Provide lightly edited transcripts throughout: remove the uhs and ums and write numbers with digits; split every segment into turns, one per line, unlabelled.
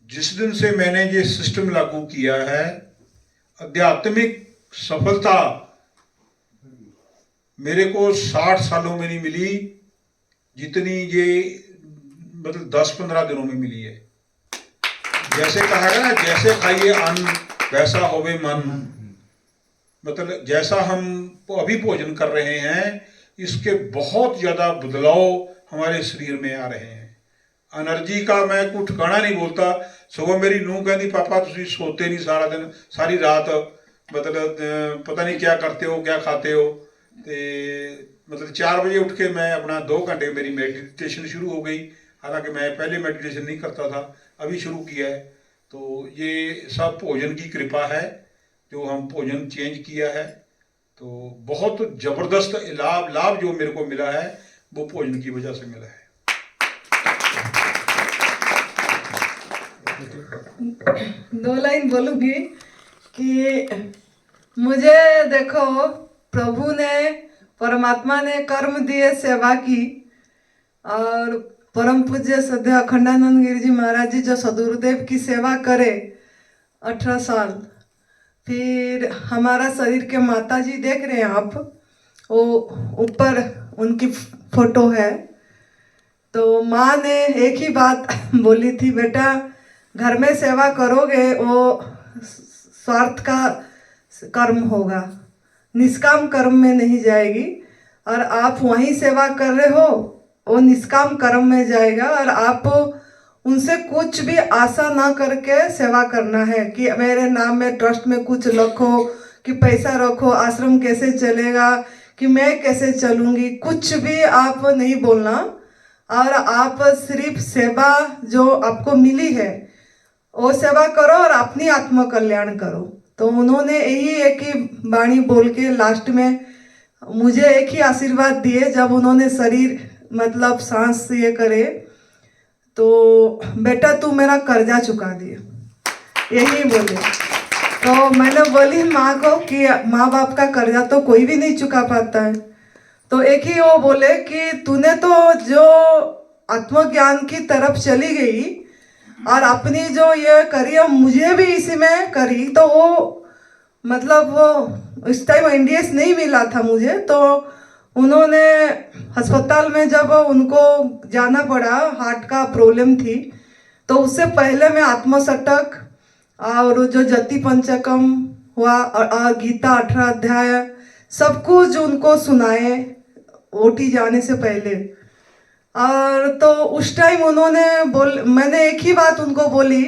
जिस दिन से मैंने ये सिस्टम लागू किया है, आध्यात्मिक सफलता मेरे को 60 सालों में नहीं मिली जितनी ये मतलब 10-15 दिनों में मिली है। जैसे कहा है ना, जैसे खाइए अन्न वैसा होवे मन। मतलब जैसा हम अभी भोजन कर रहे हैं, इसके बहुत ज्यादा बदलाव हमारे शरीर में आ रहे हैं। एनर्जी का मैं कुछ ठिकाना नहीं बोलता। सगों मेरी नूंह कहती, पापा तुम सोते नहीं सारा दिन, सारी रात मतलब पता नहीं क्या करते हो, क्या खाते हो। तो मतलब 4 बजे उठ के मैं अपना 2 घंटे मेरी मेडिटेशन शुरू हो गई। हालांकि मैं पहले मेडिटेशन नहीं करता था, अभी शुरू किया है। तो ये सब भोजन की कृपा है, जो हम भोजन चेंज किया है। तो बहुत ज़बरदस्त लाभ जो मेरे को मिला है वो भोजन की वजह से मिला है।
दो लाइन बोलूंगी कि मुझे देखो, प्रभु ने, परमात्मा ने कर्म दिए, सेवा की। और परम पूज्य सद्य अखंडानंद गिरी जी महाराज जी जो सदगुरुदेव की सेवा करे 18 साल। फिर हमारा शरीर के माता जी देख रहे हैं आप, वो ऊपर उनकी फोटो है। तो माँ ने एक ही बात बोली थी, बेटा घर में सेवा करोगे वो स्वार्थ का कर्म होगा, निष्काम कर्म में नहीं जाएगी। और आप वहीं सेवा कर रहे हो, वो निष्काम कर्म में जाएगा। और आप उनसे कुछ भी आशा ना करके सेवा करना है कि मेरे नाम में ट्रस्ट में कुछ रखो, कि पैसा रखो, आश्रम कैसे चलेगा, कि मैं कैसे चलूँगी, कुछ भी आप नहीं बोलना। और आप सिर्फ सेवा जो आपको मिली है वो सेवा करो और अपनी आत्म कल्याण करो। तो उन्होंने यही एक ही वाणी बोल के लास्ट में मुझे एक ही आशीर्वाद दिए। जब उन्होंने शरीर मतलब सांस ये करे, तो बेटा तू मेरा कर्जा चुका दिए, यही बोले। तो मैंने बोली माँ को कि माँ बाप का कर्जा तो कोई भी नहीं चुका पाता है। तो एक ही वो बोले कि तूने तो जो आत्मज्ञान की तरफ चली गई और अपनी जो ये करी है मुझे भी इसी में करी। तो वो मतलब वो इस टाइम एनडीएस नहीं मिला था मुझे। तो उन्होंने अस्पताल में जब उनको जाना पड़ा, हार्ट का प्रॉब्लम थी, तो उससे पहले मैं आत्मसटक और जो जति पंचकम हुआ और गीता 18 अध्याय सब कुछ उनको सुनाए ओटी जाने से पहले। और तो उस टाइम उन्होंने मैंने एक ही बात उनको बोली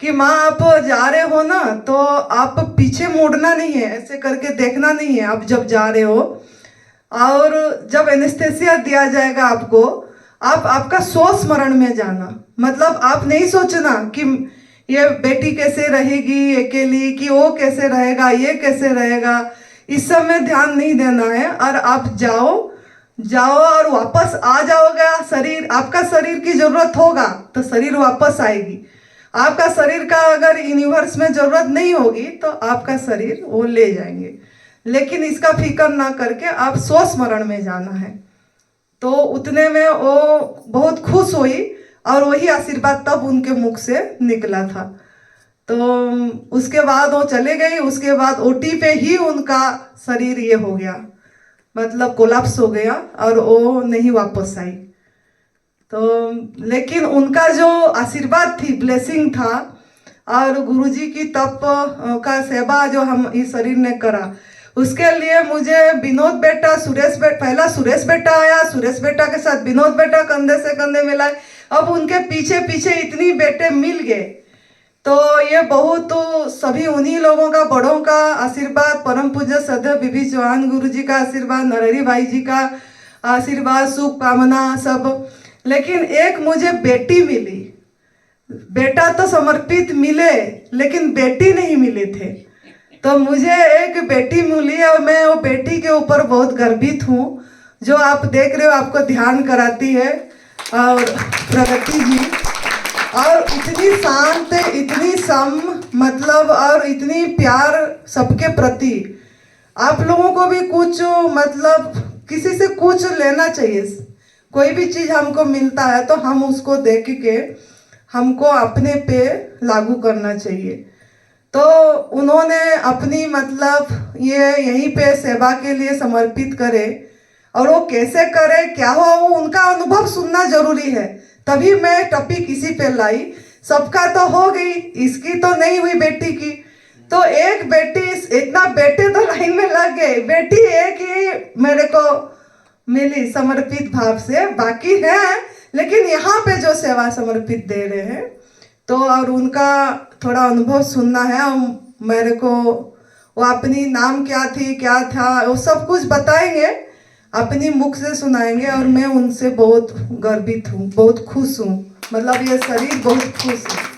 कि माँ आप जा रहे हो ना, तो आप पीछे मुड़ना नहीं है, ऐसे करके देखना नहीं है आप जब जा रहे हो। और जब एनेस्थेसिया दिया जाएगा आपको, आप आपका स्वस्मरण में जाना। मतलब आप नहीं सोचना कि ये बेटी कैसे रहेगी अकेली, कि वो कैसे रहेगा, ये कैसे रहेगा, इस सब में ध्यान नहीं देना है। और आप जाओ और वापस आ जाओगे। शरीर, आपका शरीर की जरूरत होगा तो शरीर वापस आएगी। आपका शरीर का अगर यूनिवर्स में जरूरत नहीं होगी तो आपका शरीर वो ले जाएंगे। लेकिन इसका फिक्र ना करके आप स्वस्मरण में जाना है। तो उतने में वो बहुत खुश हुई और वही आशीर्वाद तब उनके मुख से निकला था। तो उसके बाद वो चले गई। उसके बाद ओटी पे ही उनका शरीर ये हो गया, मतलब कोलैप्स हो गया और वो नहीं वापस आई। तो लेकिन उनका जो आशीर्वाद थी, ब्लेसिंग था, और गुरुजी की तप का सेवा जो हम इस शरीर ने करा, उसके लिए मुझे विनोद बेटा, सुरेश बेटा, पहला सुरेश बेटा आया, सुरेश बेटा के साथ विनोद बेटा कंधे से कंधे मिलाए। अब उनके पीछे पीछे इतनी बेटे मिल गए। तो ये बहुत सभी उन्हीं लोगों का, बड़ों का आशीर्वाद, परम पूज्य सदैव बीबी चौहान गुरु जी का आशीर्वाद, नरहरि भाई जी का आशीर्वाद, शुभ कामना सब। लेकिन एक मुझे बेटी मिली। बेटा तो समर्पित मिले लेकिन बेटी नहीं मिले थे। तो मुझे एक बेटी मिली और मैं वो बेटी के ऊपर बहुत गर्वित हूँ। जो आप देख रहे हो, आपको ध्यान कराती है और प्रगति जी, और इतनी शांत, इतनी सम, मतलब और इतनी प्यार सबके प्रति। आप लोगों को भी कुछ मतलब किसी से कुछ लेना चाहिए, कोई भी चीज़ हमको मिलता है तो हम उसको देख के हमको अपने पे लागू करना चाहिए। तो उन्होंने अपनी मतलब ये यहीं पे सेवा के लिए समर्पित करे, और वो कैसे करे क्या हो वो उनका अनुभव सुनना जरूरी है। तभी मैं टॉपिक इसी पे लाई। सबका तो हो गई, इसकी तो नहीं हुई बेटी की। तो एक बेटी, इतना बेटे तो लाइन में लग गए, बेटी एक ही मेरे को मिली समर्पित भाव से, बाकी है लेकिन यहाँ पे जो सेवा समर्पित दे रहे हैं तो और उनका थोड़ा अनुभव सुनना है। और मेरे को वो अपनी नाम क्या थी क्या था वो सब कुछ बताएंगे, अपनी मुख से सुनाएंगे, और मैं उनसे बहुत गर्वित हूँ, बहुत खुश हूँ, मतलब ये शरीर बहुत खुश है।